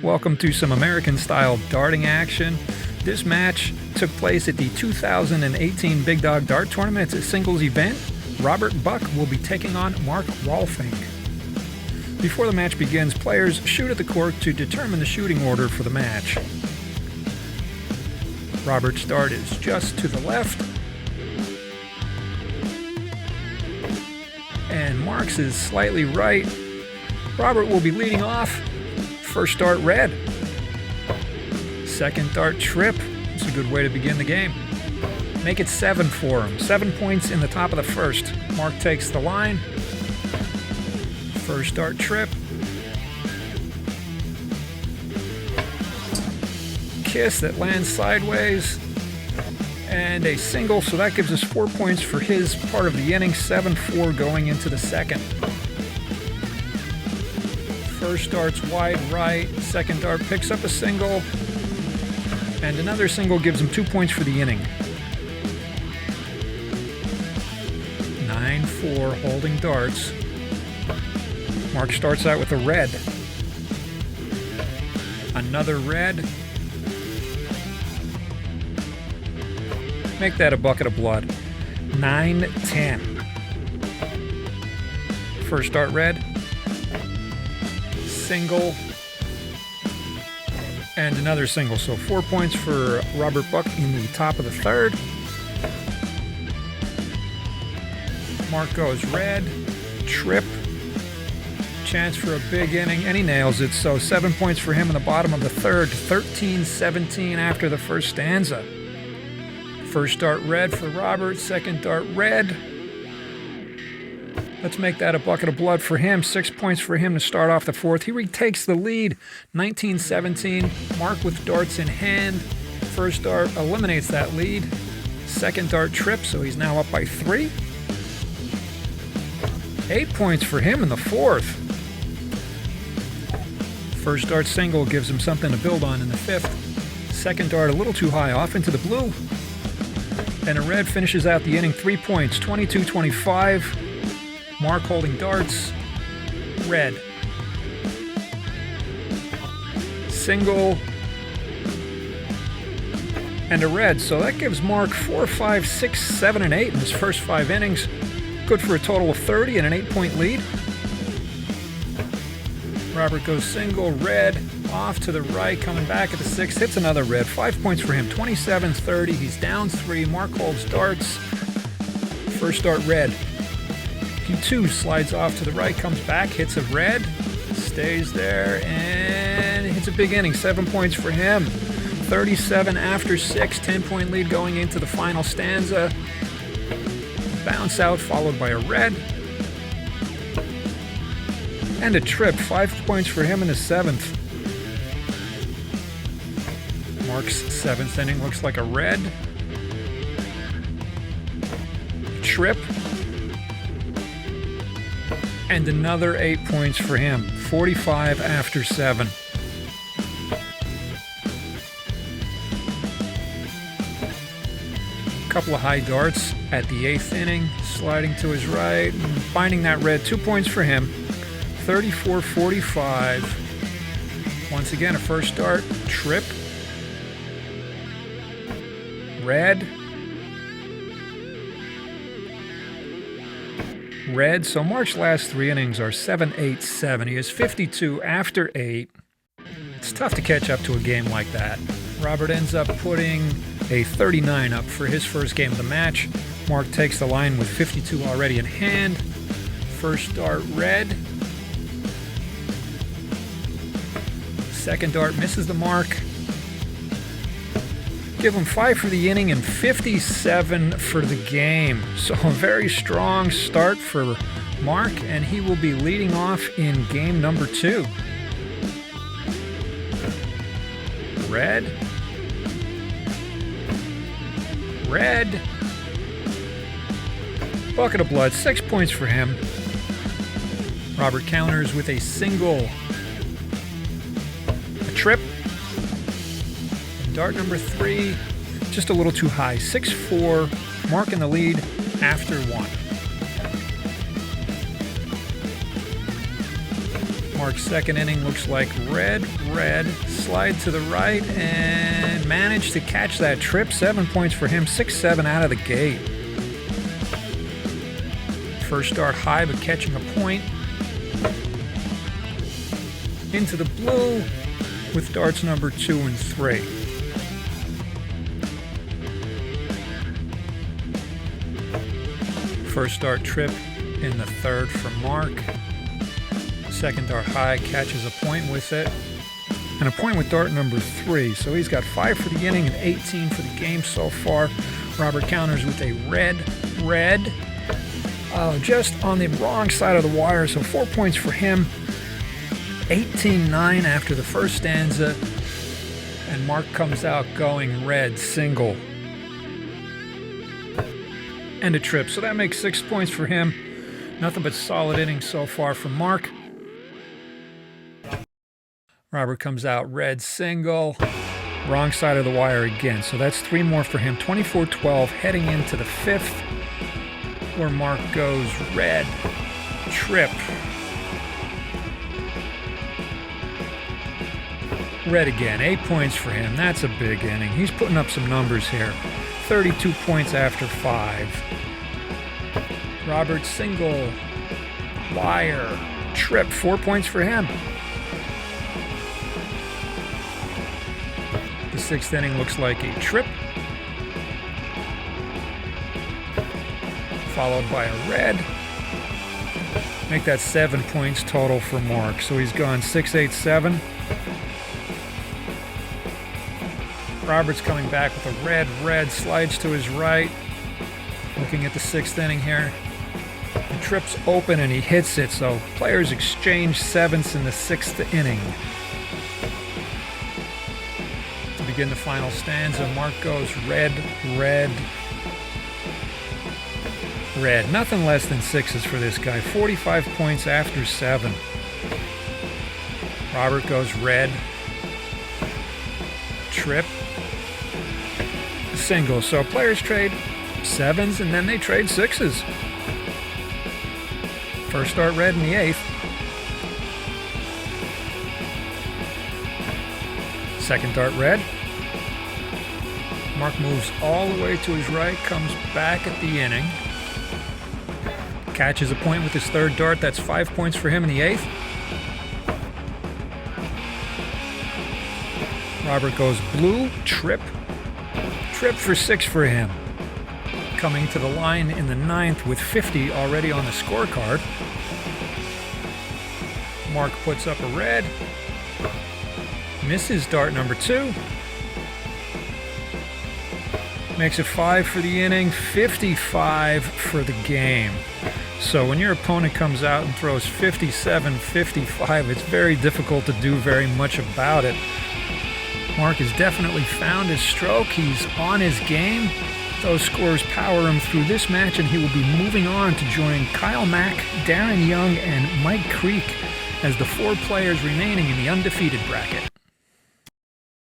Welcome to some American-style darting action. This match took place at the 2018 Big Dog Dart Tournament. It's a singles event. Robert Buck will be taking on Mark Rohlfing. Before the match begins, players shoot at the court to determine the shooting order for the match. Robert's dart is just to the left, and Mark's is slightly right. Robert will be leading off. First dart red. Second dart trip. It's a good way to begin the game. Make it 7 for him. 7 points in the top of the first. Mark takes the line. First dart trip. Kiss that lands sideways. And a single, so that gives us 4 points for his part of the inning. 7-4 going into the second. First dart's wide right, second dart picks up a single, and another single gives him 2 points for the inning. 9-4 holding darts. Mark starts out with a red. Another red. Make that a bucket of blood. 9-10. First dart red. Single, and another single. So 4 points for Robert Buck in the top of the third. Mark goes red, trip, chance for a big inning, and he nails it. So 7 points for him in the bottom of the third. 13-17 after the first stanza. First dart red for Robert, second dart red. Let's make that a bucket of blood for him. 6 points for him to start off the fourth. He retakes the lead, 19-17. Mark with darts in hand. First dart eliminates that lead. Second dart trip, so he's now up by 3. 8 points for him in the fourth. First dart single gives him something to build on in the fifth. Second dart a little too high, off into the blue. And a red finishes out the inning. 3 points, 22-25. Mark holding darts, red. Single, and a red. So that gives Mark 4, 5, 6, 7, and 8 in his first 5 innings. Good for a total of 30 and an 8-point lead. Robert goes single, red, off to the right, coming back at the 6th, hits another red. 5 points for him, 27-30. He's down 3. Mark holds darts. First dart red. He too slides off to the right, comes back, hits a red, stays there, and hits a big inning. 7 points for him. 37 after 6, 10-point lead going into the final stanza. Bounce out followed by a red. And a trip. 5 points for him in the 7th. Mark's 7th inning looks like a red. Trip. And another 8 points for him. 45 after 7. Couple of high darts at the 8th inning. Sliding to his right and finding that red. 2 points for him. 34-45. Once again, a first dart. Trip. Red. Red. So Mark's last 3 innings are 7, 8, 7. He is 52 after 8. It's tough to catch up to a game like that. Robert ends up putting a 39 up for his first game of the match. Mark takes the line with 52 already in hand. First dart red. Second dart misses the mark. Give him 5 for the inning and 57 for the game. So a very strong start for Mark, and he will be leading off in game number 2. Red. Red. Bucket of blood. 6 points for him. Robert counters with a single. A trip. Dart number 3, just a little too high. 6-4, Mark in the lead after 1. Mark's second inning looks like red, slide to the right, and managed to catch that trip. 7 points for him, 6-7 out of the gate. First start high, but catching a point. Into the blue with darts number 2 and 3. First dart trip in the third for Mark. Second dart high, catches a point with it. And a point with dart number 3. So he's got 5 for the inning and 18 for the game so far. Robert counters with a red. Just on the wrong side of the wire, so 4 points for him. 18-9 after the first stanza. And Mark comes out going red, single. And a trip. So that makes 6 points for him. Nothing but solid innings so far from Mark. Robert comes out red, single. Wrong side of the wire again. So that's 3 more for him. 24-12 heading into the 5th, where Mark goes red, trip. Red again. 8 points for him. That's a big inning. He's putting up some numbers here. 32 points after 5. Robert single, wire, trip. 4 points for him. The 6th inning looks like a trip, followed by a red. Make that 7 points total for Mark. So he's gone 6-8-7. Robert's coming back with a red, slides to his right. Looking at the 6th inning here. The trip's open and he hits it, so players exchange 7ths in the 6th inning. To begin the final stanza, Mark goes red. Nothing less than 6s for this guy. 45 points after 7. Robert goes red, trip, single. So players trade 7s and then they trade 6s. First start red in the 8th. Second dart red. Mark moves all the way to his right, comes back at the inning. Catches a point with his third dart. That's 5 points for him in the 8th. Robert goes blue, trip for 6 for him. Coming to the line in the 9th with 50 already on the scorecard. Mark puts up a red. Misses dart number 2. Makes it 5 for the inning, 55 for the game. So when your opponent comes out and throws 57, 55, it's very difficult to do very much about it. Mark has definitely found his stroke. He's on his game. Those scores power him through this match, and he will be moving on to join Kyle Mack, Darren Young, and Mike Creek as the 4 players remaining in the undefeated bracket.